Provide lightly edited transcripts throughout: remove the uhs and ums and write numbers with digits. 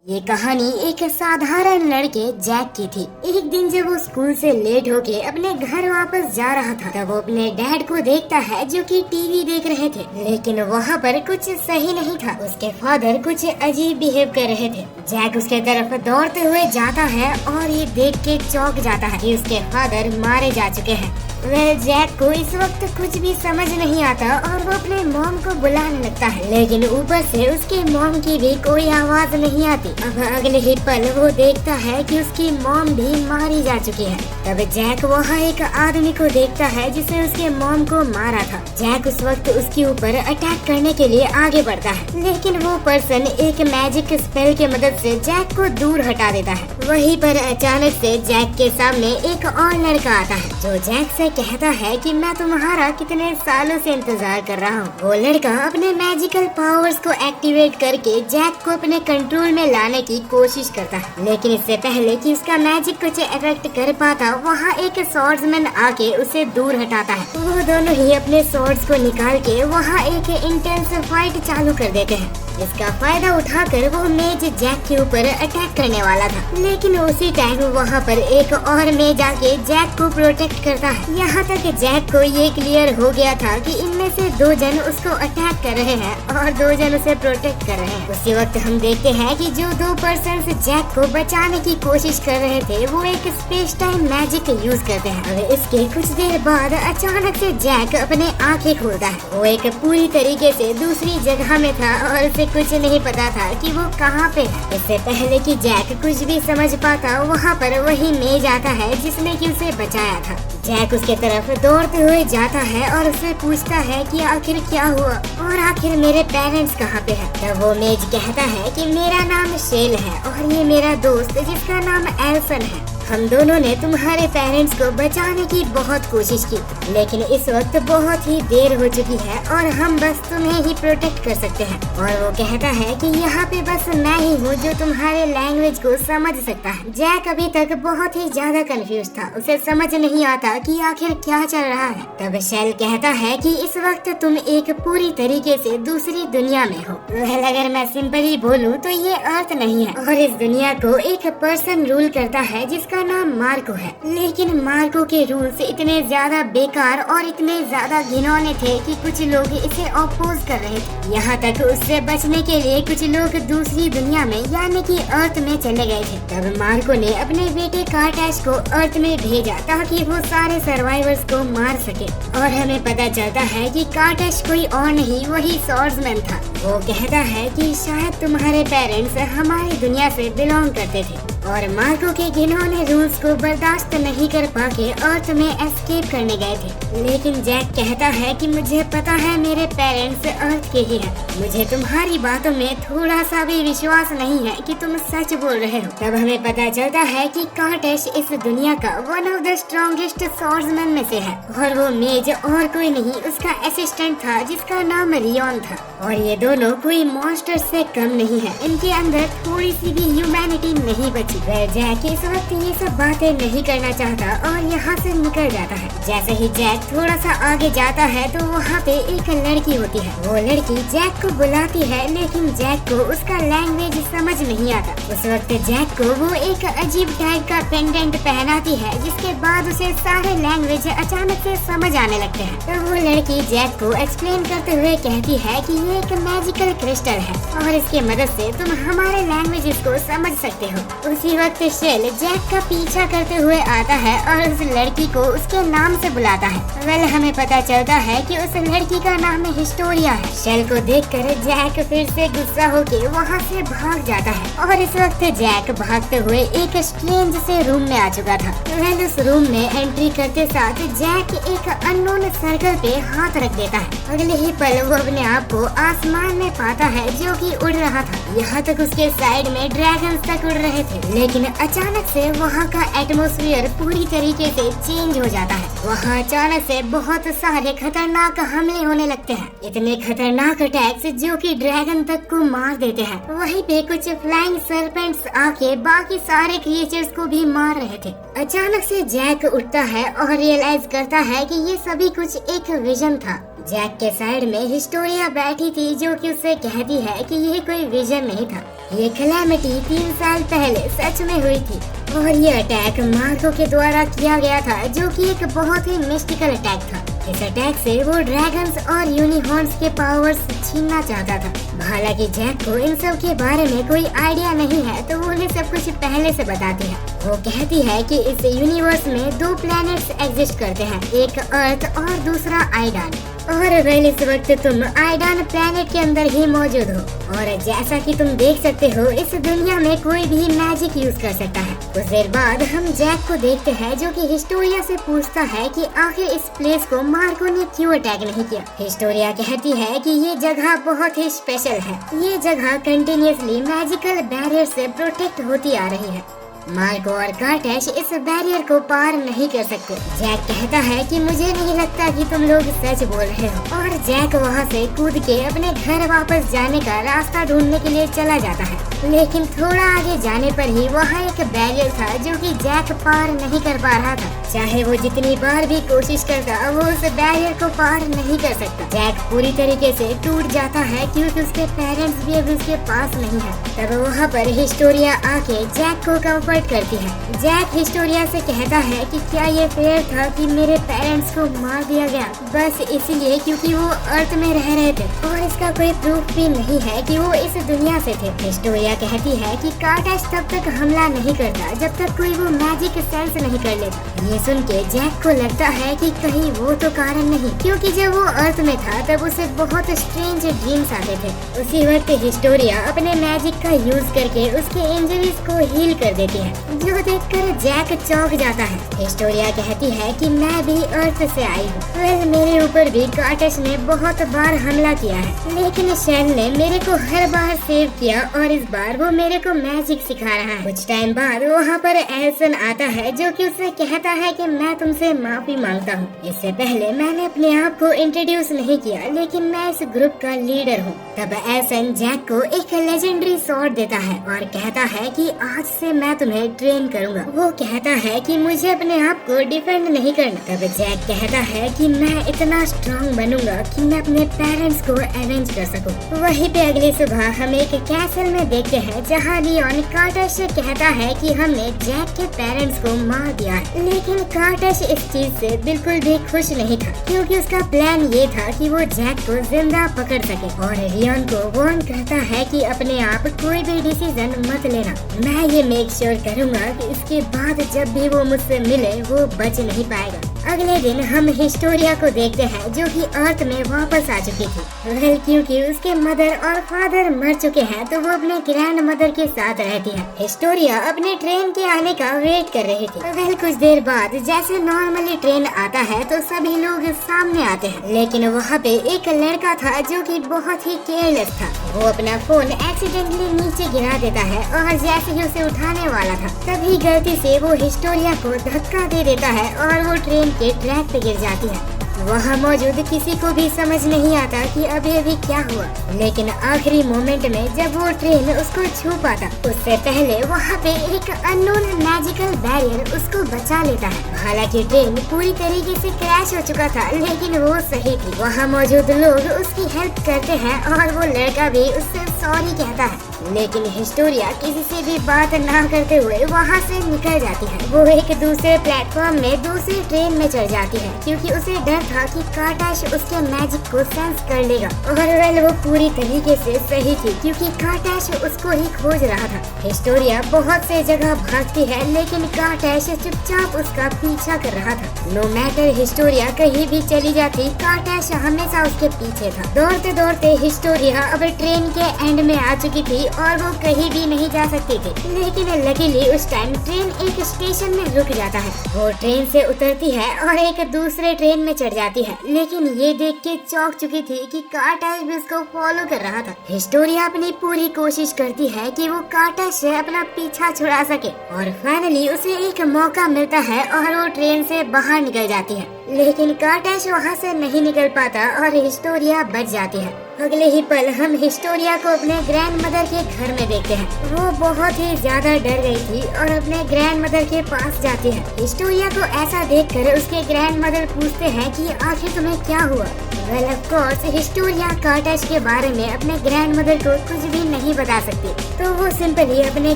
ये कहानी एक साधारण लड़के जैक की थी। एक दिन जब वो स्कूल से लेट होके अपने घर वापस जा रहा था तब वो अपने डैड को देखता है जो कि टीवी देख रहे थे, लेकिन वहाँ पर कुछ सही नहीं था। उसके फादर कुछ अजीब बिहेव कर रहे थे। जैक उसके तरफ दौड़ते हुए जाता है और ये देख के चौंक जाता है कि उसके फादर मारे जा चुके हैं। वह जैक को इस वक्त कुछ भी समझ नहीं आता और वो अपने मॉम को बुलाने लगता है, लेकिन ऊपर से उसके मॉम की भी कोई आवाज नहीं आती। अब अगले ही पल वो देखता है कि उसकी मॉम भी मारी जा चुकी है। तब जैक वहाँ एक आदमी को देखता है जिसने उसके मॉम को मारा था। जैक उस वक्त उसके ऊपर अटैक करने के लिए आगे बढ़ता है, लेकिन वो पर्सन एक मैजिक स्पेल के मदद से जैक को दूर हटा देता है। वहीं पर अचानक से जैक के सामने एक और लड़का आता है जो जैक से कहता है कि मैं तुम्हारा कितने सालों से इंतजार कर रहा हूँ। वो लड़का अपने मैजिकल पावर्स को एक्टिवेट करके जैक को अपने कंट्रोल में लाने की कोशिश करता है, लेकिन इससे पहले कि उसका मैजिक कुछ इफेक्ट कर पाता वहाँ एक स्वॉर्ड्समैन आके उसे दूर हटाता है। वो दोनों ही अपने स्वॉर्ड्स को निकाल के वहाँ एक इंटेंस फाइट चालू कर देते हैं। इसका फायदा उठाकर वो मेज जैक के ऊपर अटैक करने वाला था, लेकिन उसी टाइम वहाँ पर एक और मेज आके जैक को प्रोटेक्ट करता है। यहाँ तक जैक को ये क्लियर हो गया था कि इनमें से दो जन उसको अटैक कर रहे हैं और दो जन उसे प्रोटेक्ट कर रहे हैं। उसी वक्त हम देखते हैं कि जो दो पर्सन जैक को बचाने की कोशिश कर रहे थे वो एक स्पेस टाइम मैजिक यूज करते हैं। और इसके कुछ देर बाद अचानक से जैक अपने आँखें खोलता है। वो एक पूरी तरीके से दूसरी जगह में था और उसे कुछ नहीं पता था कि वो कहाँ पे है। इससे पहले कि जैक कुछ भी समझ पाता वहाँ पर वही मेज आता है जिसने कि उसे बचाया था। जैक उसके तरफ दौड़ते हुए जाता है और उससे पूछता है कि आखिर क्या हुआ और आखिर मेरे पेरेंट्स कहाँ पे है। तब वो मेज कहता है कि मेरा नाम शेल है और ये मेरा दोस्त जिसका नाम एल्सन है। हम दोनों ने तुम्हारे पेरेंट्स को बचाने की बहुत कोशिश की, लेकिन इस वक्त बहुत ही देर हो चुकी है और हम बस तुम्हें ही प्रोटेक्ट कर सकते हैं। और वो कहता है कि यहाँ पे बस मैं ही हूँ जो तुम्हारे लैंग्वेज को समझ सकता है। जैक अभी तक बहुत ही ज्यादा कंफ्यूज था, उसे समझ नहीं आता कि आखिर क्या चल रहा है। तब शेल कहता है कि इस वक्त तुम एक पूरी तरीके से दूसरी दुनिया में हो। वेल, अगर मैं सिंपली बोलूँ तो ये अर्थ नहीं है और इस दुनिया को एक पर्सन रूल करता है जिसका नाम मार्को है, लेकिन मार्को के रूल्स इतने ज्यादा बेकार और इतने ज्यादा घिनौने थे कि कुछ लोग इसे अपोज कर रहे थे। यहाँ तक उससे बचने के लिए कुछ लोग दूसरी दुनिया में यानी कि अर्थ में चले गए थे। तब मार्को ने अपने बेटे कार्टैश को अर्थ में भेजा ताकि वो सारे सर्वाइवर्स को मार सके। और हमें पता चलता है कि कार्टैश कोई और नहीं वही स्वॉर्ड्समैन था। वो कहता है कि शायद तुम्हारे पेरेंट्स हमारी दुनिया से बिलोंग करते थे और मार्को के घिनौने रूल्स को बर्दाश्त नहीं कर पाके अर्थ में एस्केप करने गए थे। लेकिन जैक कहता है कि मुझे पता है मेरे पेरेंट्स अर्थ के ही हैं। मुझे तुम्हारी बातों में थोड़ा सा भी विश्वास नहीं है कि तुम सच बोल रहे हो। तब हमें पता चलता है कि कार्टैश इस दुनिया का one of the strongest swordsman में से है और वो मेज और कोई नहीं उसका असिस्टेंट था जिसका नाम रियोन था। और ये दोनों कोई मॉन्स्टर से कम नहीं है, इनके अंदर थोड़ी सी भी ह्यूमैनिटी नहीं बची। जैक इस वक्त ये सब बातें नहीं करना चाहता और यहाँ से निकल जाता है। जैसे ही जैक थोड़ा सा आगे जाता है तो वहाँ पे एक लड़की होती है। वो लड़की जैक को बुलाती है, लेकिन जैक को उसका लैंग्वेज समझ नहीं आता। उस वक्त जैक को वो एक अजीब टाइप का पेंडेंट पहनाती है, जिसके बाद उसे सारे लैंग्वेज अचानक से समझ आने लगते हैं। तो वो लड़की जैक को एक्सप्लेन करते हुए कहती है कि ये एक मैजिकल क्रिस्टल है और इसके मदद से तुम हमारे लैंग्वेजेस को समझ सकते हो। उसी वक्त शेल जैक का पीछा करते हुए आता है और उस लड़की को उसके नाम से बुलाता है। वेल, हमें पता चलता है कि उस लड़की का नाम हिस्टोरिया है। शेल को देखकर जैक फिर से गुस्सा होके वहाँ से भाग जाता है और इस वक्त जैक भागते हुए एक स्ट्रेंज से रूम में आ चुका था। वेल, उस रूम में एंट्री करते साथ जैक एक अननोन सर्कल पे हाथ रख देता है। अगले ही पल वो अपने आप को आसमान में पाता है जो कि उड़ रहा था। यहाँ तक उसके साइड में ड्रैगन्स तक उड़ रहे थे, लेकिन अचानक से वहाँ का एटमॉस्फेयर पूरी तरीके से चेंज हो जाता है। वहाँ अचानक से बहुत सारे खतरनाक हमले होने लगते हैं, इतने खतरनाक अटैक्स जो कि ड्रैगन तक को मार देते हैं। वहीं पे कुछ फ्लाइंग सर्पेंट्स आके बाकी सारे क्रिएचर्स को भी मार रहे थे। अचानक से जैक उठता है और रियलाइज करता है कि ये सभी कुछ एक विजन था। जैक के साइड में हिस्टोरिया बैठी थी जो कि उससे कहती है कि ये कोई विजन नहीं था, ये कैलेमिटी 3 साल पहले सच में हुई थी और ये अटैक मार्को के द्वारा किया गया था, जो कि एक बहुत ही मिस्टिकल अटैक था। इस अटैक से वो ड्रैगन्स और यूनिकॉर्न्स के पावर्स छीनना चाहता था। हालांकि जैक को इन सब के बारे में कोई आइडिया नहीं है, तो वो उन्हें सब कुछ पहले से बताती है। वो कहती है कि इस यूनिवर्स में 2 प्लैनेट्स एग्जिस्ट करते हैं, एक अर्थ और दूसरा आइडान। और वेल इस वक्त तुम आइडान प्लैनेट के अंदर ही मौजूद हो और जैसा कि तुम देख सकते हो इस दुनिया में कोई भी मैजिक यूज कर सकता है। कुछ देर बाद हम जैक को देखते हैं, जो कि हिस्टोरिया से पूछता है कि आखिर इस प्लेस को मार्को ने क्यों अटैक नहीं किया। हिस्टोरिया कहती है कि ये जगह बहुत ही स्पेशल है, ये जगह कंटिन्यूसली मैजिकल बैरियर से प्रोटेक्ट होती आ रही है। मार्को और कार्टेश इस बैरियर को पार नहीं कर सकते। जैक कहता है कि मुझे नहीं लगता कि तुम लोग सच बोल रहे हो, और जैक वहाँ से कूद के अपने घर वापस जाने का रास्ता ढूंढने के लिए चला जाता है। लेकिन थोड़ा आगे जाने पर ही वहाँ एक बैरियर था, जो कि जैक पार नहीं कर पा रहा था। चाहे वो जितनी बार भी कोशिश करता, वो उस बैरियर को पार नहीं कर सकता। जैक पूरी तरीके से टूट जाता है, क्योंकि उसके पेरेंट्स भी अभी उसके पास नहीं है। तब वहाँ पर हिस्टोरिया आके जैक को कंफर्ट करती है। जैक हिस्टोरिया से कहता है कि क्या ये फेयर था कि मेरे पेरेंट्स को मार दिया गया बस इसलिए क्योंकि वो अर्थ में रह रहे थे, और इसका कोई प्रूफ भी नहीं है कि वो इस दुनिया से थे। हिस्टोरिया कहती है कि कार्टेश तब तक हमला नहीं करता जब तक कोई वो मैजिक सेंस नहीं कर लेता। ये सुन के जैक को लगता है कि कहीं वो तो कारण नहीं, क्योंकि जब वो अर्थ में था तब उसे बहुत स्ट्रेंज ड्रीम्स आते थे। उसी वक्त हिस्टोरिया अपने मैजिक का यूज करके उसके इंजरीज को हील कर देती है, जो देखकर जैक चौंक जाता है। हिस्टोरिया कहती है कि मैं भी अर्थ से आई हूँ। वेल मेरे ऊपर भी कार्टेश ने बहुत बार हमला किया है, लेकिन शेल ने मेरे को हर बार सेव किया और इस बार वो मेरे को मैजिक सिखा रहा है। कुछ टाइम बाद वहाँ पर एल्सन आता है, जो कि उससे कहता है कि मैं तुमसे माफी मांगता हूँ। इससे पहले मैंने अपने आप को इंट्रोड्यूस नहीं किया, लेकिन मैं इस ग्रुप का लीडर हूँ। तब एल्सन जैक को एक लेजेंडरी स्वॉर्ड देता है और कहता है कि आज से मैं तुम्हें ट्रेन करूंगा। वो कहता है कि मुझे अपने आप को डिफेंड नहीं करना। तब जैक कहता है कि मैं इतना स्ट्रांग बनूंगा कि मैं अपने पेरेंट्स को अरेंज कर सकूं। वहीं पे अगली सुबह हम एक कैसल में देखते हैं, जहां लियोन कार्टेश से कहता है कि हमने जैक के पेरेंट्स को मार दिया है। लेकिन कार्टेश इस चीज से बिल्कुल भी खुश नहीं था, क्योंकि उसका प्लान ये था कि वो जैक को जिंदा पकड़ सके। और लियोन को वार्न करता है कि अपने आप कोई भी डिसीजन मत लेना, मैं ये मेक श्योर करूंगा कि इसके बाद जब भी वो मुझसे मिले वो बच नहीं पाएगा। अगले दिन हम हिस्टोरिया को देखते हैं, जो कि अर्थ में वापस आ चुकी थी। वेल क्योंकि उसके मदर और फादर मर चुके हैं, तो वो अपने ग्रैंड मदर के साथ रहती है। हिस्टोरिया अपने ट्रेन के आने का वेट कर रही थी। वेल कुछ देर बाद जैसे नॉर्मली ट्रेन आता है तो सभी लोग सामने आते हैं, लेकिन वहाँ पे एक लड़का था जो कि बहुत ही केयरलेस था। वो अपना फोन एक्सीडेंटली नीचे गिरा देता है और जैसे ही उसे उठाने वाला था, तभी गलती से वो हिस्टोरिया को धक्का दे देता है और वो ट्रेन के ट्रैक पे गिर जाती है। वहाँ मौजूद किसी को भी समझ नहीं आता कि अभी क्या हुआ, लेकिन आखिरी मोमेंट में जब वो ट्रेन उसको छू पाता, उससे पहले वहाँ पे एक अननोन मैजिकल बैरियर उसको बचा लेता है। हालांकि ट्रेन पूरी तरीके से क्रैश हो चुका था, लेकिन वो सही थी। वहाँ मौजूद लोग उसकी हेल्प करते हैं और वो लड़का भी उससे सॉरी कहता है, लेकिन हिस्टोरिया किसी से भी बात ना करते हुए वहाँ से निकल जाती है। वो एक दूसरे प्लेटफॉर्म में दूसरी ट्रेन में चढ़ जाती है, क्योंकि उसे डर था कि कार्टेश उसके मैजिक को सेंस कर लेगा। और वेल वो पूरी तरीके से सही थी, क्योंकि कार्टेश उसको ही खोज रहा था। हिस्टोरिया बहुत से जगह भागती है, लेकिन कार्टेश चुपचाप उसका पीछा कर रहा था। नो मैटर हिस्टोरिया कहीं भी चली जाती, कार्टेश हमेशा उसके पीछे था। दौड़ते दौड़ते हिस्टोरिया अब ट्रेन के एंड में आ चुकी थी और वो कहीं भी नहीं जा सकती थी। लेकिन लकीली उस टाइम ट्रेन एक स्टेशन में रुक जाता है। वो ट्रेन से उतरती है और एक दूसरे ट्रेन में चढ़ जाती है, लेकिन ये देख के चौंक चुकी थी कि कार्टेश भी उसको फॉलो कर रहा था। हिस्टोरिया अपनी पूरी कोशिश करती है कि वो कार्टेश से अपना पीछा छुड़ा सके, और फाइनली उसे एक मौका मिलता है और वो ट्रेन से बाहर निकल जाती है। लेकिन कार्टेश वहाँ से नहीं निकल पाता और हिस्टोरिया बच जाती है। अगले ही पल हम हिस्टोरिया को अपने ग्रैंड मदर के घर में देखते हैं। वो बहुत ही ज्यादा डर गई थी और अपने ग्रैंड मदर के पास जाती है। हिस्टोरिया को ऐसा देखकर उसके ग्रैंड मदर पूछते हैं कि आखिर तुम्हें क्या हुआ। वेल ऑफ कोर्स हिस्टोरिया कार्टेश के बारे में अपने ग्रैंड मदर को कुछ भी नहीं बता सकती, तो वो सिंपली अपने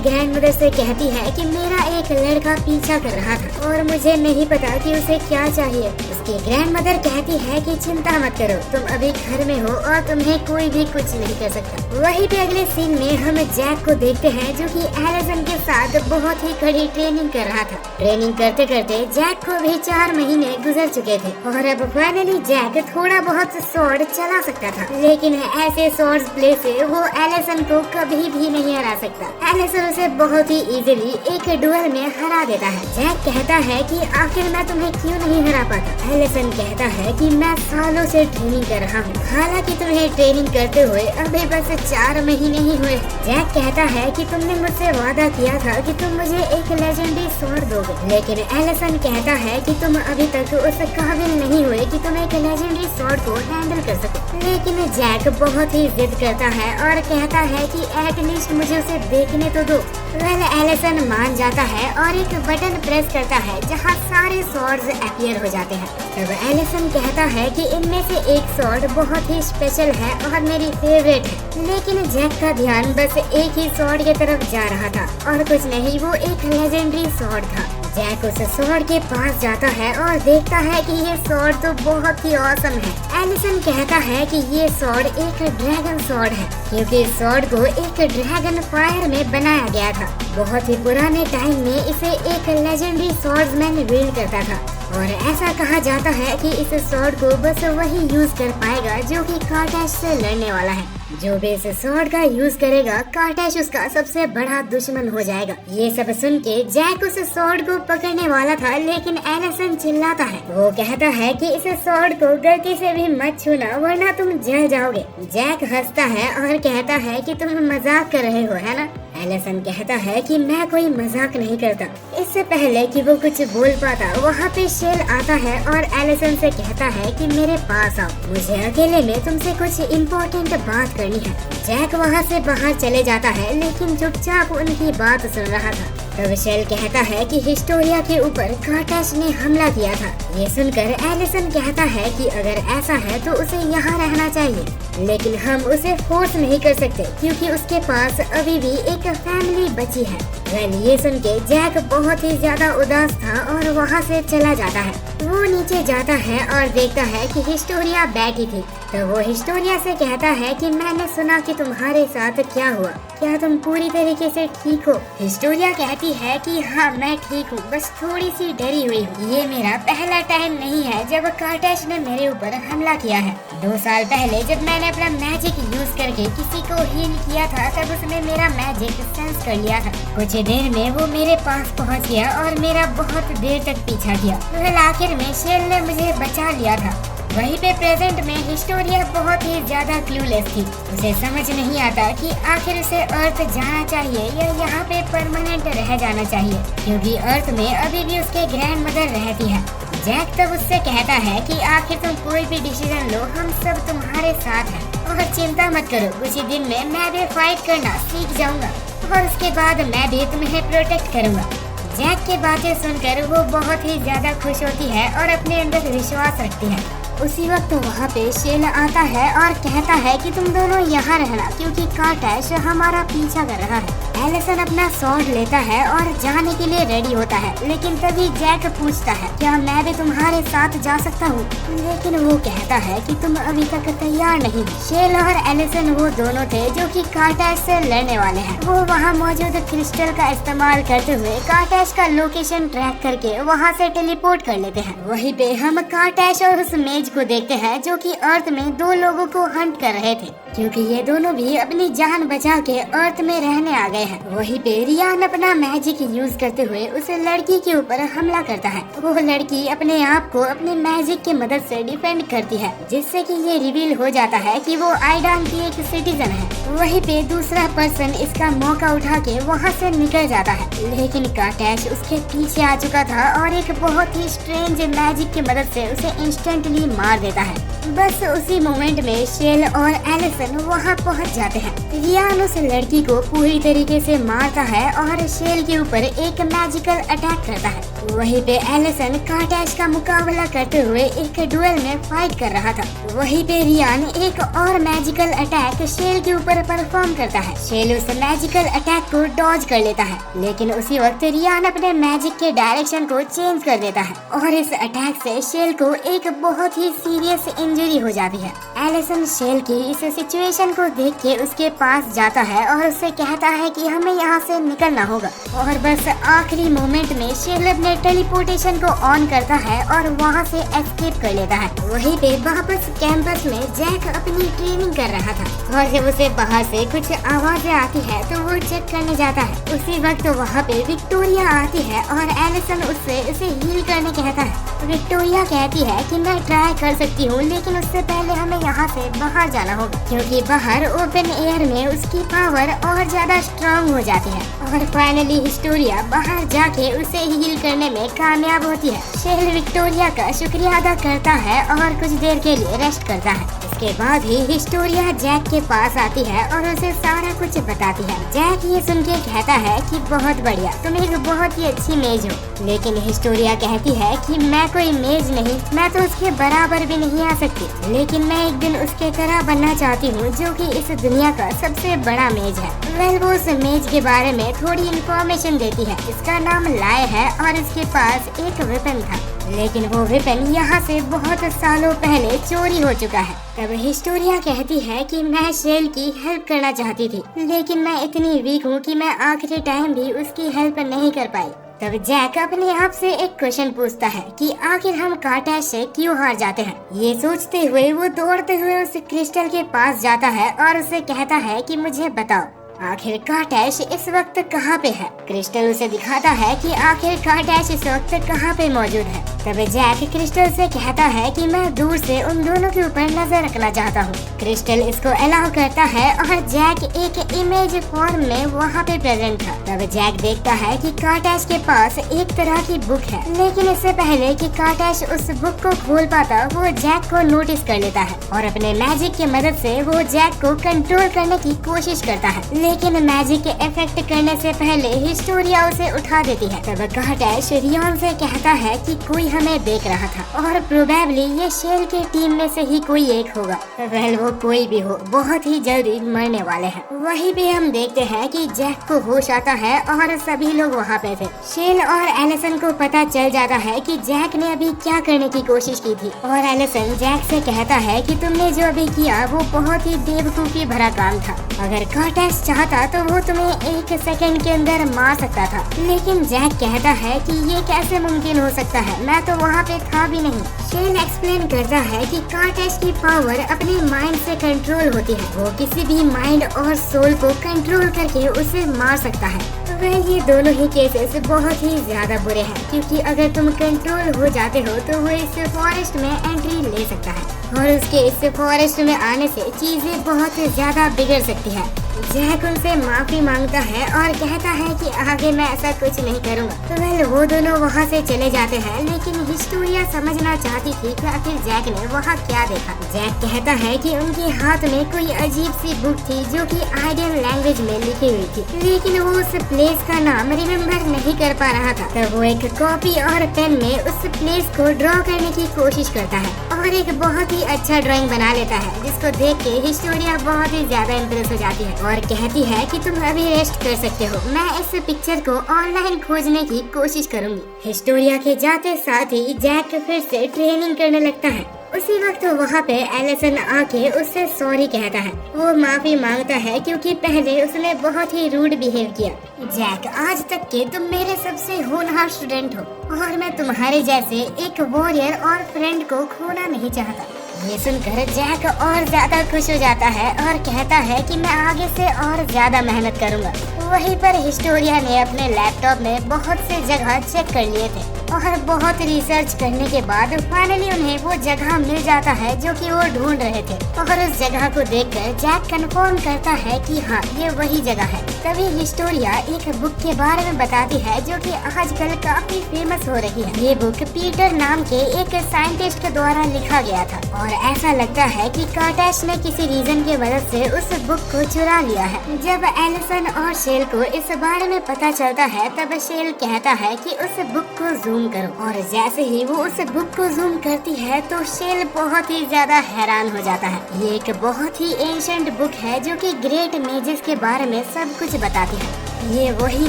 ग्रैंड मदर से कहती है कि मेरा एक लड़का पीछा कर रहा था और मुझे नहीं पता कि उसे क्या चाहिए। उसकी ग्रैंड मदर कहती है कि चिंता मत करो, तुम अभी घर में हो और तुम्हें कोई भी कुछ नहीं कर सकता। वहीं पे अगले सीन में हम जैक को देखते हैं जो कि एलिसन के साथ बहुत ही कड़ी ट्रेनिंग कर रहा था। ट्रेनिंग करते करते जैक को भी 4 महीने गुजर चुके थे और अब फाइनली जैक थोड़ा बहुत स्वॉर्ड चला सकता था, लेकिन ऐसे स्वॉर्ड प्ले से वो एलिसन को कभी भी नहीं हरा सकता। एलिसन उसे बहुत ही इजीली एक डुएल में हरा देता है। जैक कहता है कि आखिर मैं तुम्हें क्यों नहीं हरा पाता। एलिसन कहता है कि मैं सालों से ट्रेनिंग कर रहा हूँ, हालांकि तुम्हें ट्रेनिंग करते हुए अभी बस 4 महीने ही हुए। जैक कहता है कि तुमने मुझसे वादा किया था कि तुम मुझे एक लेजेंडरी स्वॉर्ड दोगे, लेकिन एलिसन कहता है कि तुम अभी तक उस काबिल नहीं हुए कि तुम एक लेजेंडरी स्वॉर्ड को हैंडल कर सको। लेकिन जैक बहुत ही जिद करता है और कहता है कि एटलीस्ट मुझे उसे देखने तो दो। वेल एलिसन मान जाता है और एक बटन प्रेस करता है जहाँ सारे स्वॉर्ड्स अपीयर हो जाते हैं। तब एलिसन कहता है कि इनमें से एक स्वॉर्ड बहुत ही स्पेशल है और मेरी फेवरेट है, लेकिन जैक का ध्यान बस एक ही स्वॉर्ड की तरफ जा रहा था और कुछ नहीं, वो एक लेजेंडरी स्वॉर्ड था। जैक उस स्वॉर्ड के पास जाता है और देखता है कि ये स्वॉर्ड तो बहुत ही ऑसम है। एलिसन कहता है कि ये स्वॉर्ड एक ड्रैगन स्वॉर्ड है, क्योंकि इस स्वॉर्ड को एक ड्रैगन फायर में बनाया गया था। बहुत ही पुराने टाइम में इसे एक लेजेंडरी स्वॉर्ड्समैन विल्ड करता था और ऐसा कहा जाता है कि इस स्वॉर्ड को बस वही यूज कर पाएगा जो कि कार्टेश से लड़ने वाला है। जो भी इस स्वॉर्ड का यूज करेगा, कार्टेश उसका सबसे बड़ा दुश्मन हो जाएगा। ये सब सुन के जैक उस स्वॉर्ड को पकड़ने वाला था, लेकिन एलिसन चिल्लाता है। वो कहता है कि इस स्वॉर्ड को गलती से भी मत छूना वरना तुम जल जाओगे। जैक हंसता है और कहता है कि तुम मजाक कर रहे हो, है ना? एलिसन कहता है कि मैं कोई मजाक नहीं करता। इससे पहले कि वो कुछ बोल पाता, वहाँ पे शेल आता है और एलिसन से कहता है कि मेरे पास आओ, मुझे अकेले में तुमसे कुछ इम्पोर्टेंट बात करनी है। जैक वहाँ से बाहर चले जाता है, लेकिन चुपचाप उनकी बात सुन रहा था। तब शेल कहता है कि हिस्टोरिया के ऊपर कार्टेश ने हमला किया था। ये सुनकर एलिसन कहता है कि अगर ऐसा है तो उसे यहाँ रहना चाहिए, लेकिन हम उसे फोर्स नहीं कर सकते क्योंकि उसके पास अभी भी एक फैमिली बची है। वेल ये सुन के जैक बहुत ही ज्यादा उदास था और वहाँ से चला जाता है। वो नीचे जाता है और देखता है कि हिस्टोरिया बैठी थी। तो वो हिस्टोरिया से कहता है कि मैंने सुना कि तुम्हारे साथ क्या हुआ, क्या तुम पूरी तरीके से ठीक हो? हिस्टोरिया कहती है कि हाँ मैं ठीक हूँ, बस थोड़ी सी डरी हुई हूँ। ये मेरा पहला टाइम नहीं है जब कार्टेश ने मेरे ऊपर हमला किया है। 2 साल पहले जब मैंने अपना मैजिक यूज करके किसी को हील किया था, तब उसने मेरा मैजिक सेंस कर लिया था। कुछ देर में वो मेरे पास पहुँच गया और मेरा बहुत देर तक पीछा किया। फिर आखिर में शेल ने मुझे बचा लिया था। वहीं पे प्रेजेंट में हिस्टोरिया बहुत ही ज्यादा क्लूलेस थी। उसे समझ नहीं आता कि आखिर उसे अर्थ जाना चाहिए या यहाँ पे परमानेंट रह जाना चाहिए, क्योंकि अर्थ में अभी भी उसके ग्रैंड मदर रहती है। जैक तब उससे कहता है कि आखिर तुम कोई भी डिसीजन लो, हम सब तुम्हारे साथ हैं और चिंता मत करो, कुछ ही दिन में मैं भी फाइट करना सीख जाऊंगा और उसके बाद मैं भी तुम्हें प्रोटेक्ट करूंगा। जैक की बातें सुनकर वो बहुत ही ज्यादा खुश होती है और अपने अंदर विश्वास रखती है। उसी वक्त वहाँ पे शेल आता है और कहता है कि तुम दोनों यहाँ रहना क्योंकि कार्टेश हमारा पीछा कर रहा है। एलिसन अपना स्वॉर्ड लेता है और जाने के लिए रेडी होता है, लेकिन तभी जैक पूछता है क्या मैं भी तुम्हारे साथ जा सकता हूँ, लेकिन वो कहता है कि तुम अभी तक तैयार नहीं। शेल और एलिसन वो दोनों थे जो कि कार्टेश से लड़ने वाले हैं। वो वहाँ मौजूद क्रिस्टल का इस्तेमाल करते हुए कार्टेश का लोकेशन ट्रैक करके वहाँ से टेलीपोर्ट कर लेते हैं। वहीं पे हम कार्टेश और उस मेज को देखते हैं जो कि अर्थ में 2 लोगों को हंट कर रहे थे, क्योंकि ये दोनों भी अपनी जान बचा के अर्थ में रहने आ गए हैं। वहीं पे रियान अपना मैजिक यूज करते हुए उस लड़की के ऊपर हमला करता है। वो लड़की अपने आप को अपने मैजिक की मदद से डिफेंड करती है, जिससे कि ये रिवील हो जाता है कि वो आइडान की एक सिटीजन है। वहीं पे दूसरा पर्सन इसका मौका उठा के वहाँ से निकल जाता है, लेकिन कार्टेश उसके पीछे आ चुका था और एक बहुत ही स्ट्रेंज मैजिक की मदद से उसे इंस्टेंटली मार देता है। बस उसी मोमेंट में शेल और एलिसन वहाँ पहुँच जाते हैं। रियान उस लड़की को पूरी तरीके से मारता है और शेल के ऊपर एक मैजिकल अटैक करता है। वहीं पे एलिसन कार्टैश का मुकाबला करते हुए एक डुएल में फाइट कर रहा था। वहीं पे रियान एक और मैजिकल अटैक शेल के ऊपर परफॉर्म करता है। शेल उस मैजिकल अटैक को डॉज कर लेता है, लेकिन उसी वक्त रियान अपने मैजिक के डायरेक्शन को चेंज कर देता है और इस अटैक से शेल को एक बहुत ही सीरियस इंजरी हो जाती है। एलिसन शेल की इस सिचुएशन को देख के उसके पास जाता है और उससे कहता है कि हमें यहाँ से निकलना होगा। और बस आखिरी मोमेंट में शेल अपने टेलीपोर्टेशन को ऑन करता है और वहाँ से एस्केप कर लेता है। वहीं पे वापस कैंपस में जैक अपनी ट्रेनिंग कर रहा था और जब उसे बाहर से कुछ आवाजें आती है तो वो चेक करने जाता है। उसी वक्त वहाँ पे विक्टोरिया आती है और एलिसन उससे उसे हील करने कहता है। विक्टोरिया कहती है कि मैं ट्राई कर सकती हूँ, लेकिन उससे पहले हमें यहाँ से बाहर जाना होगा, क्योंकि बाहर ओपन एयर में उसकी पावर और ज्यादा स्ट्रांग हो जाती है। और फाइनली हिस्टोरिया बाहर जाके उसे हील करने में कामयाब होती है। शेल विक्टोरिया का शुक्रिया अदा करता है और कुछ देर के लिए रेस्ट करता है। इसके बाद ही हिस्टोरिया जैक के पास आती है और उसे सारा कुछ बताती है। जैक ये सुन के कहता है कि बहुत बढ़िया, तुम एक बहुत ही अच्छी मेज हो। लेकिन हिस्टोरिया कहती है कि मैं कोई मेज नहीं, मैं तो उसके बराबर भी नहीं आ सकती, लेकिन मैं एक दिन उसके तरह बनना चाहती हूँ जो कि इस दुनिया का सबसे बड़ा मेज है। वेल, वो उस मेज के बारे में थोड़ी इन्फॉर्मेशन देती है। इसका नाम लाए है और इसके पास एक वेपन था, लेकिन वो वेपन यहाँ से बहुत सालों पहले चोरी हो चुका है। तब हिस्टोरिया कहती है कि मैं शेल की हेल्प करना चाहती थी, लेकिन मैं इतनी वीक हूँ कि मैं आखिरी टाइम भी उसकी हेल्प नहीं कर पाई। तब जैक अपने आप से एक क्वेश्चन पूछता है कि आखिर हम कार्टैश से क्यों हार जाते हैं। ये सोचते हुए वो दौड़ते हुए उस क्रिस्टल के पास जाता है और उसे कहता है कि मुझे बताओ, आखिर कार्टैश इस वक्त कहाँ पे है। क्रिस्टल उसे दिखाता है कि आखिर कार्टैश इस वक्त कहाँ पे मौजूद है। तब जैक क्रिस्टल से कहता है कि मैं दूर से उन दोनों के ऊपर नजर रखना चाहता हूँ। क्रिस्टल इसको अलाउ करता है और जैक एक इमेज फॉर्म में वहाँ पे प्रेजेंट था। तब जैक देखता है कि कार्टैश के पास एक तरह की बुक है, लेकिन इससे पहले कि कार्टैश उस बुक को खोल पाता, वो जैक को नोटिस कर लेता है और अपने मैजिक की मदद से वो जैक को कंट्रोल करने की कोशिश करता है, लेकिन मैजिक इफेक्ट करने से पहले हिस्टोरिया उसे उठा देती है। तब कार्टैश रियान से कहता है कि कोई हमें देख रहा था और प्रोबेबली ये शेल के टीम में से ही कोई एक होगा। वेल, वो कोई भी हो, बहुत ही जल्दी मरने वाले हैं। वहीं भी हम देखते हैं कि जैक को होश आता है और सभी लोग वहाँ पे थे। शेल और एलिसन को पता चल जाता है कि जैक ने अभी क्या करने की कोशिश की थी और एलिसन जैक से कहता है कि तुमने जो अभी किया वो बहुत ही बेवकूफी भरा काम था। अगर कार्टैश चाहता तो वो तुम्हें एक सेकंड के अंदर मार सकता था, लेकिन जैक कहता है कि ये कैसे मुमकिन हो सकता है, मैं तो वहाँ पे था भी नहीं। शेल एक्सप्लेन करता है कि कार्टैश की पावर अपने माइंड से कंट्रोल होती है, वो किसी भी माइंड और सोल को कंट्रोल करके उसे मार सकता है। वह ये दोनों ही केसेस बहुत ही ज्यादा बुरे हैं, क्योंकि अगर तुम कंट्रोल हो जाते हो तो वो इस फॉरेस्ट में एंट्री ले सकता है और उसके इस फॉरेस्ट में आने से चीजें बहुत ज्यादा बिगड़ सकती है। जैक उनसे माफी मांगता है और कहता है कि आगे मैं ऐसा कुछ नहीं करूँगा। तो वेल, वो दोनों वहाँ से चले जाते हैं, लेकिन हिस्टोरिया समझना चाहती थी कि आखिर जैक ने वहाँ क्या देखा। जैक कहता है कि उनके हाथ में कोई अजीब सी बुक थी जो कि आइडियन लैंग्वेज में लिखी हुई थी, लेकिन वो उस प्लेस का नाम रिमेम्बर नहीं कर पा रहा था। तब वो एक कॉपी और पेन में उस प्लेस को ड्रॉ करने की कोशिश करता है और एक बहुत ही अच्छा ड्राइंग बना लेता है, जिसको देख के हिस्टोरिया बहुत ही ज्यादा इम्प्रेस हो जाती है और कहती है कि तुम अभी रेस्ट कर सकते हो, मैं इस पिक्चर को ऑनलाइन खोजने की कोशिश करूंगी। हिस्टोरिया के जाते साथ ही जैक फिर से ट्रेनिंग करने लगता है। उसी वक्त वहाँ पे एलिसन आके उससे सॉरी कहता है। वो माफी मांगता है क्योंकि पहले उसने बहुत ही रूड बिहेव किया। जैक, आज तक के तुम मेरे सबसे होनहार स्टूडेंट हो और मैं तुम्हारे जैसे एक वॉरियर और फ्रेंड को खोना नहीं चाहता। ये सुनकर जैक और ज्यादा खुश हो जाता है और कहता है कि मैं आगे से और ज्यादा मेहनत करूंगा। वहीं पर हिस्टोरिया ने अपने लैपटॉप में बहुत से जगह चेक कर लिए थे और बहुत रिसर्च करने के बाद फाइनली उन्हें वो जगह मिल जाता है जो कि वो ढूंढ रहे थे। और उस जगह को देखकर जैक कंफर्म करता है कि हाँ, ये वही जगह है। तभी हिस्टोरिया एक बुक के बारे में बताती है जो कि आजकल काफी फेमस हो रही है। ये बुक पीटर नाम के एक साइंटिस्ट के द्वारा लिखा गया था और ऐसा लगता है कि कार्टैश ने किसी रीजन की वजह से उस बुक को चुरा लिया है। जब एलिसन और शेल को इस बारे में पता चलता है तब शेल कहता है कि उस बुक को जूम करो और जैसे ही वो उस बुक को जूम करती है तो शेल बहुत ही ज्यादा हैरान हो जाता है। ये एक बहुत ही एंशिएंट बुक है जो कि ग्रेट मेजेस के बारे में सब कुछ बताती है। ये वही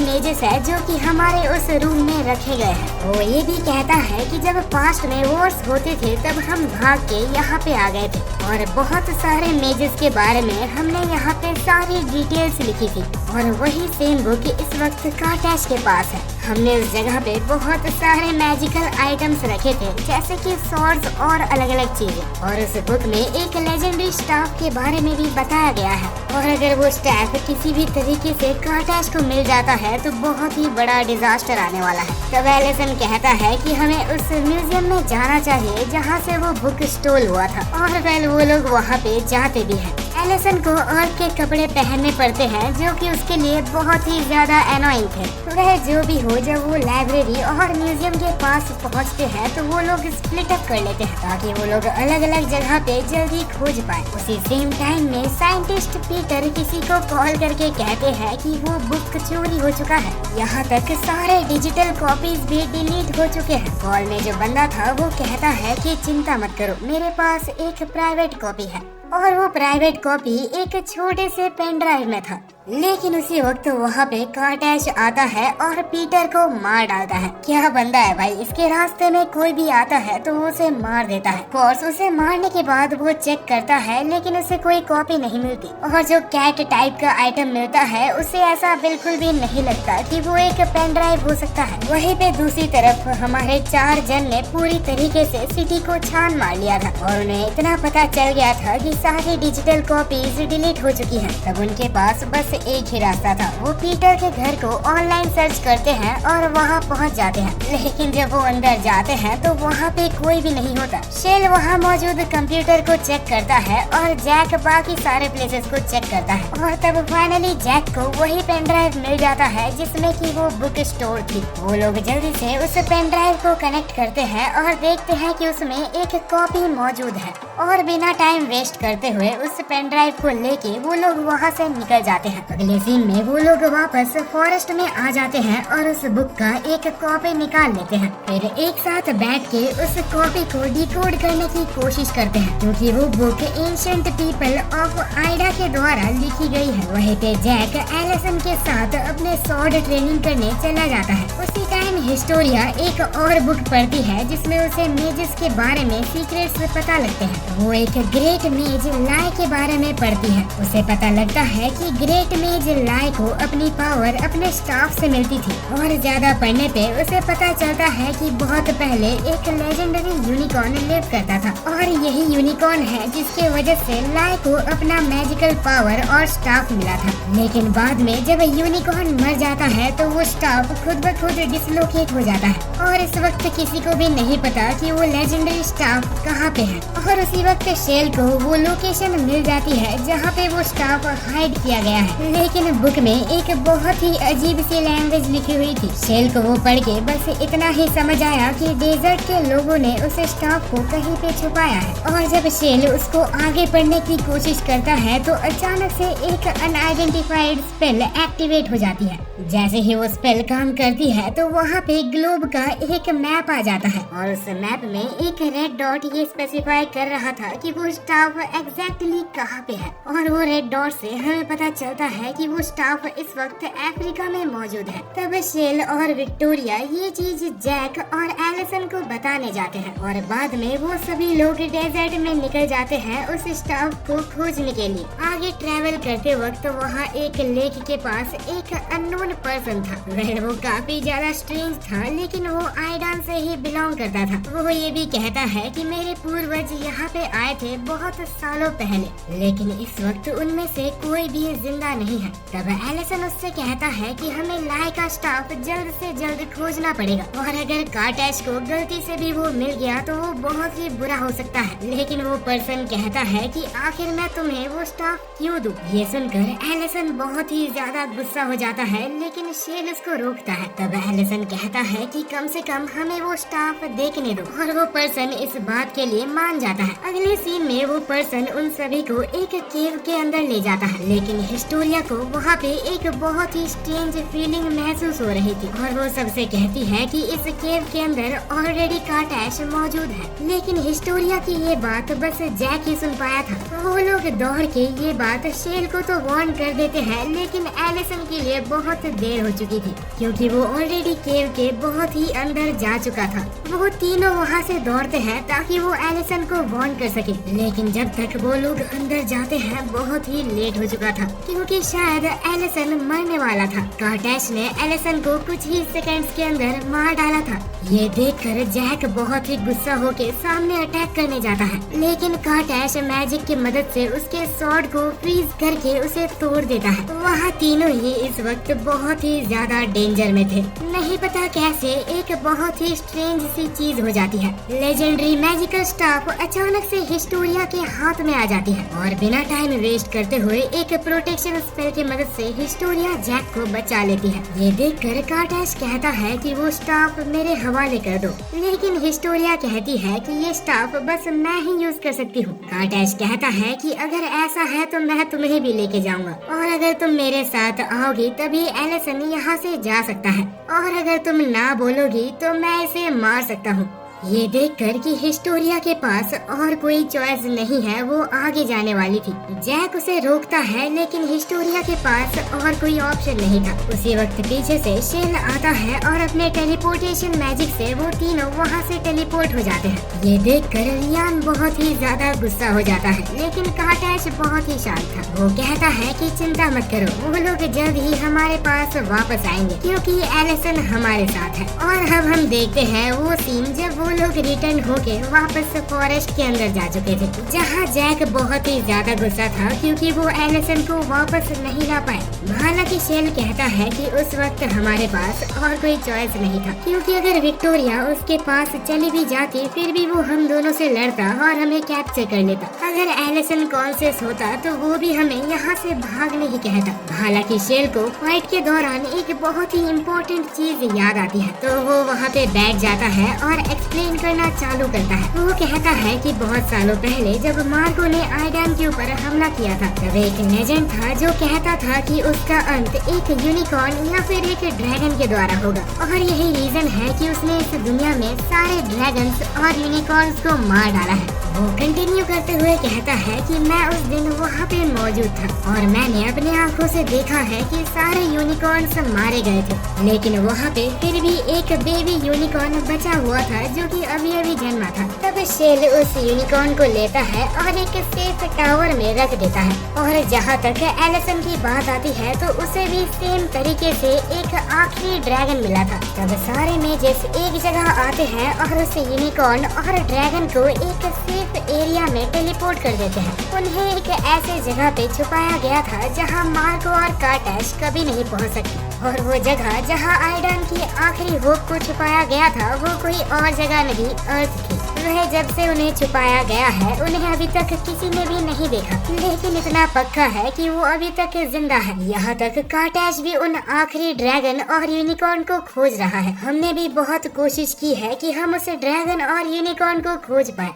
मेजेस है जो कि हमारे उस रूम में रखे गए हैं। वो ये भी कहता है कि जब पास्ट में वॉर्स होते थे तब हम भाग के यहाँ पे आ गए थे और बहुत सारे मेजेस के बारे में हमने यहाँ पे सारी डिटेल्स लिखी थी और वही सेम बुक इस वक्त कार्टैश के पास है। हमने उस जगह पे बहुत सारे मैजिकल आइटम्स रखे थे जैसे कि सॉर्ड्स और अलग अलग चीजें। और उस बुक में एक लेजेंडरी स्टाफ के बारे में भी बताया गया है और अगर वो स्टाफ किसी भी तरीके से कार्टैश को मिल जाता है तो बहुत ही बड़ा डिजास्टर आने वाला है। तब एलिसन कहता है कि हमें उस म्यूजियम में जाना चाहिए जहाँ से वो बुक स्टोल हुआ था और वेल वो लोग वहाँ पे जाते भी हैं। एलिसन को अर्थ के कपड़े पहनने पड़ते हैं जो कि उसके लिए बहुत ही ज्यादा एनोइंग थे। वह जो भी हो, जब वो लाइब्रेरी और म्यूजियम के पास पहुंचते हैं तो वो लोग स्प्लिट अप कर लेते हैं ताकि वो लोग अलग अलग जगह पे जल्दी खोज पाए। उसी सेम टाइम में साइंटिस्ट पीटर किसी को कॉल करके कहते हैं कि वो बुक चोरी हो चुका है। यहाँ तक सारे डिजिटल कॉपीज भी डिलीट हो चुके हैं। कॉल में जो बंदा था वो कहता है कि चिंता मत करो, मेरे पास एक प्राइवेट कॉपी है। और वो प्राइवेट कॉपी एक छोटे से पेन ड्राइव में था। लेकिन उसी वक्त वहाँ पे कार्टैश आता है और पीटर को मार डालता है। क्या बंदा है भाई, इसके रास्ते में कोई भी आता है तो वो उसे मार देता है। कोर्स उसे मारने के बाद वो चेक करता है लेकिन उसे कोई कॉपी नहीं मिलती और जो कैट टाइप का आइटम मिलता है उसे ऐसा बिल्कुल भी नहीं लगता कि वो एक पेन ड्राइव हो सकता है। वहीं पे दूसरी तरफ हमारे 4 जन ने पूरी तरीके से सिटी को छान मार लिया था और उन्हें इतना पता चल गया था कि सारी डिजिटल कॉपीज डिलीट हो चुकी है। तब उनके पास बस एक ही रास्ता था, वो पीटर के घर को ऑनलाइन सर्च करते हैं और वहाँ पहुँच जाते हैं। लेकिन जब वो अंदर जाते हैं तो वहाँ पे कोई भी नहीं होता। शेल वहाँ मौजूद कंप्यूटर को चेक करता है और जैक बाकी सारे प्लेसेस को चेक करता है और तब फाइनली जैक को वही पेन ड्राइव मिल जाता है जिसमें कि वो बुक स्टोर थी। वो लोग जल्दी से उस पेन ड्राइव को कनेक्ट करते हैं और देखते हैं कि उसमें एक कॉपी मौजूद है और बिना टाइम वेस्ट करते हुए उस पेन ड्राइव को लेके वो लोग वहाँ से निकल जाते हैं। अगले सीन में वो लोग वापस फॉरेस्ट में आ जाते हैं और उस बुक का एक कॉपी निकाल लेते हैं। फिर एक साथ बैठ के उस कॉपी को डिकोड करने की कोशिश करते हैं क्योंकि वो book ancient people of Aida के द्वारा लिखी गई है। वहीं पे जैक एलिसन के साथ अपने सॉर्ड ट्रेनिंग करने चला जाता है। उसी टाइम हिस्टोरिया एक और बुक पढ़ती है जिसमें उसे मेजेस के बारे में सीक्रेट्स पता लगते हैं। वो एक ग्रेट मेज लाई के बारे में पढ़ती है। उसे पता लगता है कि ग्रेट मेज लाई को अपनी पावर अपने स्टाफ से मिलती थी और ज्यादा पढ़ने पे उसे पता चलता है कि बहुत पहले एक लेजेंडरी यूनिकॉर्न लिव करता था और यही यूनिकॉर्न है जिसके वजह से लाई को अपना मैजिकल पावर और स्टाफ मिला था। लेकिन बाद में जब यूनिकॉर्न मर जाता है तो वो स्टाफ खुद ब खुद डिसलोकेट हो जाता है और इस वक्त किसी को भी नहीं पता कि वो लेजेंडरी स्टाफ कहाँ पे है। और उसी वक्त शेल को वो लोकेशन मिल जाती है जहाँ पे वो स्टाफ हाइड किया गया है। लेकिन बुक में एक बहुत ही अजीब सी लैंग्वेज लिखी हुई थी। शेल को वो पढ़ के बस इतना ही समझ आया कि डेजर्ट के लोगों ने उस स्टाफ को कहीं पे छुपाया है। और जब शेल उसको आगे पढ़ने की कोशिश करता है तो अचानक से एक अनआइडेंटिफाइड स्पेल एक्टिवेट हो जाती है। जैसे ही वो स्पेल काम करती है तो वहाँ पे ग्लोब का एक मैप आ जाता है और उस मैप में एक रेड डॉट ये स्पेसिफाई कर रहा था कि वो स्टाफ एग्जैक्टली कहाँ पे है। और वो रेड डॉट से हमें पता चलता है कि वो स्टाफ इस वक्त अफ्रीका में मौजूद है। तब शेल और विक्टोरिया ये चीज जैक और एलिसन को बताने जाते हैं और बाद में वो सभी लोग डेजर्ट में निकल जाते हैं उस स्टाफ को खोजने के लिए। आगे ट्रैवल करते वक्त वहाँ एक लेक के पास एक अननोन पर्सन था। वो काफी ज्यादा स्ट्रेंज था लेकिन वो आइडान से ही बिलोंग करता था। वो ये भी कहता है कि मेरे पूर्वज यहाँ पे आए थे बहुत सालों पहले, लेकिन इस वक्त उनमें से कोई भी जिंदा नहीं है। तब एलिसन उससे कहता है कि हमें लाइका स्टाफ जल्द से जल्द खोजना पड़ेगा और अगर कार्टैश को गलती से भी वो मिल गया तो वो बहुत ही बुरा हो सकता है। लेकिन वो पर्सन कहता है कि आखिर मैं तुम्हें वो स्टाफ क्यों दूं? ये सुनकर एलिसन बहुत ही ज्यादा गुस्सा हो जाता है, लेकिन शेल उसको रोकता है। तब एलिसन कहता है कि कम से कम हमें वो स्टाफ देखने दो और वो पर्सन इस बात के लिए मान जाता है। अगले सीन में वो पर्सन उन सभी को एक केव के अंदर ले जाता है, लेकिन हिस्टोरिया को वहाँ पे एक बहुत ही स्ट्रेंज फीलिंग महसूस हो रही थी और वो सबसे कहती है कि इस केव के अंदर ऑलरेडी कार्टैश मौजूद है। लेकिन हिस्टोरिया की ये बात बस जैक ही सुन पाया था। वो लोग दौड़ के ये बात शेल को तो वार्न कर देते हैं, लेकिन एलिसन के लिए बहुत देर हो चुकी थी क्योंकि वो ऑलरेडी केव के बहुत ही अंदर जा चुका था। वो तीनों वहाँ से दौड़ते हैं ताकि वो एलिसन को वार्न कर सके, लेकिन जब तक वो लोग अंदर जाते हैं बहुत ही लेट हो चुका था क्योंकि शायद एलिसन मरने वाला था। कार्टैश ने एलिसन को कुछ ही सेकंड्स के अंदर मार डाला था। ये देखकर जैक बहुत ही गुस्सा होके सामने अटैक करने जाता है, लेकिन कार्टैश मैजिक की मदद से उसके स्वॉर्ड को फ्रीज करके उसे तोड़ देता है। वहाँ तीनों ही इस वक्त बहुत ही ज्यादा डेंजर में थे। नहीं पता कैसे एक बहुत ही स्ट्रेंज सी चीज हो जाती है। लेजेंडरी मैजिकल स्टाफ अचानक से हिस्टोरिया के हाथ में आ जाती है और बिना टाइम वेस्ट करते हुए एक प्रोटेक्शन स्पेल की मदद से हिस्टोरिया जैक को बचा लेती है। ये देखकर कार्टैश कहता है कि वो स्टाफ मेरे हवाले कर दो, लेकिन हिस्टोरिया कहती है कि ये स्टाफ बस मैं ही यूज कर सकती हूँ। कार्टैश कहता है कि अगर ऐसा है तो मैं तुम्हें भी लेके जाऊंगा और अगर तुम मेरे साथ आओगी तभी एलिसन यहाँ से जा सकता है और अगर तुम ना बोलोगी तो मैं इसे मार सकता हूँ। ये देखकर कि हिस्टोरिया के पास और कोई चॉइस नहीं है, वो आगे जाने वाली थी। जैक उसे रोकता है, लेकिन हिस्टोरिया के पास और कोई ऑप्शन नहीं था। उसी वक्त पीछे से शेल आता है और अपने टेलीपोर्टेशन मैजिक से वो तीनों वहाँ से टेलीपोर्ट हो जाते हैं। ये देखकर रियान बहुत ही ज्यादा गुस्सा हो जाता है, लेकिन कार्टैश बहुत ही शांत था। वो कहता है कि चिंता मत करो, वो लोग जल्द ही हमारे पास वापस आएंगे क्योंकि एलिसन हमारे साथ है। और अब हम देखते हैं वो सीन जब वो लोग रिटर्न होके वापस फॉरेस्ट के अंदर जा चुके थे, जहाँ जैक बहुत ही ज्यादा गुस्सा था क्योंकि वो एलिसन को वापस नहीं ला पाए। हालांकि शेल कहता है कि उस वक्त हमारे पास और कोई चॉइस नहीं था क्योंकि अगर विक्टोरिया उसके पास चली भी जाती फिर भी वो हम दोनों से लड़ता और हमें कैप्चर कर लेता। अगर एलिसन कॉन्शियस होता तो वो भी हमें यहाँ से भागने ही कहता। हालांकि शेल को फाइट के दौरान एक बहुत ही इम्पोर्टेंट चीज याद आती है, तो वो वहाँ पे बैठ जाता है और एक्सप्लेन करना चालू करता है। वो कहता है कि बहुत सालों पहले जब मार्को ने आइडन के ऊपर हमला किया था तब एक लेजेंड था जो कहता था कि उसका अंत एक यूनिकॉर्न या फिर एक ड्रैगन के द्वारा होगा और यही रीजन है कि उसने इस दुनिया में सारे ड्रैगन्स और यूनिकॉर्न्स को मार डाला है। वो कंटिन्यू करते हुए कहता है कि मैं उस दिन वहाँ पे मौजूद था और मैंने अपने आंखों से देखा है कि सारे यूनिकॉर्न्स मारे गए थे, लेकिन वहाँ पे फिर भी एक बेबी यूनिकॉर्न बचा हुआ था जो कि अभी अभी जन्मा था। तब शेल उस यूनिकॉर्न को लेता है और एक सेफ टावर में रख देता है। और जहाँ तक एलिसन की बात आती है तो उसे भी सेम तरीके से एक आखिरी ड्रैगन मिला था। तब सारे मेजेस एक जगह आते हैं और उस यूनिकॉर्न और ड्रैगन को एक सेफ एरिया में टेलीपोर्ट कर देते हैं। उन्हें एक ऐसे जगह पे छुपाया गया था जहाँ मार्को और कार्टैश कभी नहीं पहुँच सकते और वो जगह जहाँ आइडन की आखिरी होप को छुपाया गया था वो कोई और जगह नहीं अर्थ थी। वह जब से उन्हें छुपाया गया है उन्हें अभी तक किसी ने भी नहीं देखा, लेकिन इतना पक्का है कि वो अभी तक जिंदा है। यहाँ तक कार्टैश भी उन आखिरी ड्रैगन और यूनिकॉर्न को खोज रहा है। हमने भी बहुत कोशिश की है कि हम उस ड्रैगन और यूनिकॉर्न को खोज पाए।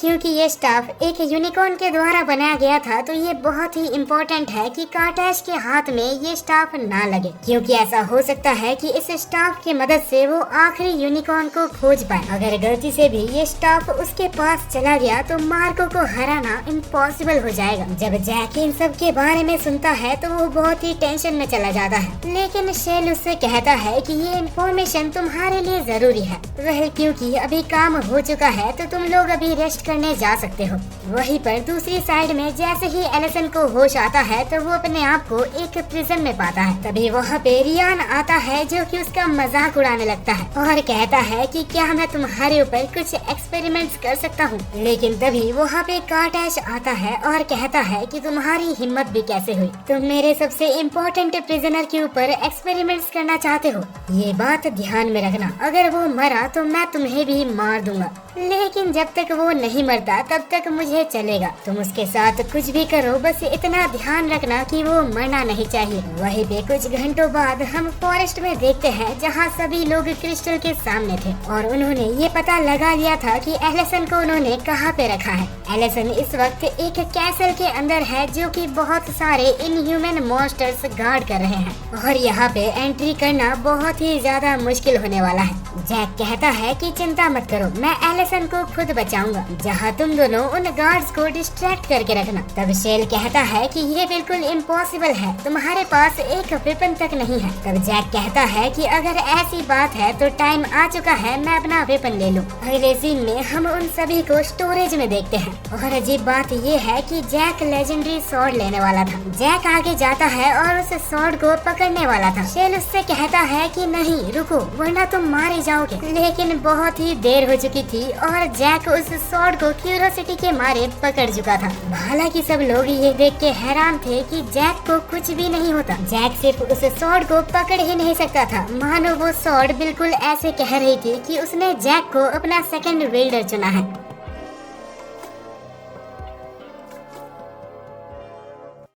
क्योंकि ये स्टाफ एक यूनिकॉर्न के द्वारा बनाया गया था तो ये बहुत ही इम्पोर्टेंट है कि कार्टैश के हाथ में ये स्टाफ ना लगे, क्योंकि ऐसा हो सकता है कि इस स्टाफ की मदद से वो आखिरी यूनिकॉर्न को खोज पाए। अगर गलती से भी ये स्टाफ उसके पास चला गया तो मार्को को हराना इम्पॉसिबल हो जाएगा। जब जैक इन सब के बारे में सुनता है तो वो बहुत ही टेंशन में चला जाता है, लेकिन शेल उससे कहता है कि ये इन्फॉर्मेशन तुम्हारे लिए जरूरी है। क्योंकि अभी काम हो चुका है तो तुम लोग अभी रेस्ट करने जा सकते हो। वहीं पर दूसरी साइड में जैसे ही एलिसन को होश आता है तो वो अपने आप को एक प्रिजन में पाता है। तभी वहाँ पे रियान आता है जो कि उसका मजाक उड़ाने लगता है और कहता है कि क्या मैं तुम्हारे ऊपर कुछ एक्सपेरिमेंट्स कर सकता हूँ। लेकिन तभी वहाँ पे कार्टैश आता है और कहता है कि तुम्हारी हिम्मत भी कैसे हुई, तुम मेरे सबसे इम्पोर्टेंट प्रिजनर के ऊपर एक्सपेरिमेंट्स करना चाहते हो। ये बात ध्यान में रखना, अगर वो मरा तो मैं तुम्हें भी मार दूंगा, लेकिन जब तक वो नहीं मरता तब तक मुझे चलेगा। तुम उसके साथ कुछ भी करो, बस इतना ध्यान रखना कि वो मरना नहीं चाहिए। वहीं पे कुछ घंटों बाद हम फॉरेस्ट में देखते हैं जहाँ सभी लोग क्रिस्टल के सामने थे और उन्होंने ये पता लगा लिया था कि एलिसन को उन्होंने कहाँ पे रखा है। एलिसन इस वक्त एक कैसल के अंदर है जो कि बहुत सारे इनह्यूमन मॉन्स्टर्स गार्ड कर रहे हैं और यहाँ पे एंट्री करना बहुत ही ज्यादा मुश्किल होने वाला है। जैक कहता है कि चिंता मत करो, मैं एलिसन को खुद बचाऊंगा, जहाँ तुम दोनों उन गार्ड्स को डिस्ट्रैक्ट करके रखना। तब शेल कहता है कि ये बिल्कुल इम्पॉसिबल है, तुम्हारे पास एक वेपन तक नहीं है। तब जैक कहता है कि अगर ऐसी बात है तो टाइम आ चुका है, मैं अपना वेपन ले लूं। अगले सीन में हम उन सभी को स्टोरेज में देखते हैं और अजीब बात ये है कि जैक लेजेंडरी स्वॉर्ड लेने वाला था। जैक आगे जाता है और उस स्वॉर्ड को पकड़ने वाला था। शेल उससे कहता है कि नहीं रुको, वरना तुम मारे जाओगे। लेकिन बहुत ही देर हो चुकी थी और जैक उस स्वॉर्ड को क्यूरियोसिटी के मारे पकड़ चुका था। हालांकि सब लोग ये देख के हैरान थे कि जैक को कुछ भी नहीं होता। जैक सिर्फ उस स्वॉर्ड को पकड़ ही नहीं सकता था, मानो वो स्वॉर्ड बिल्कुल ऐसे कह रही थी कि उसने जैक को अपना सेकंड विल्डर चुना है।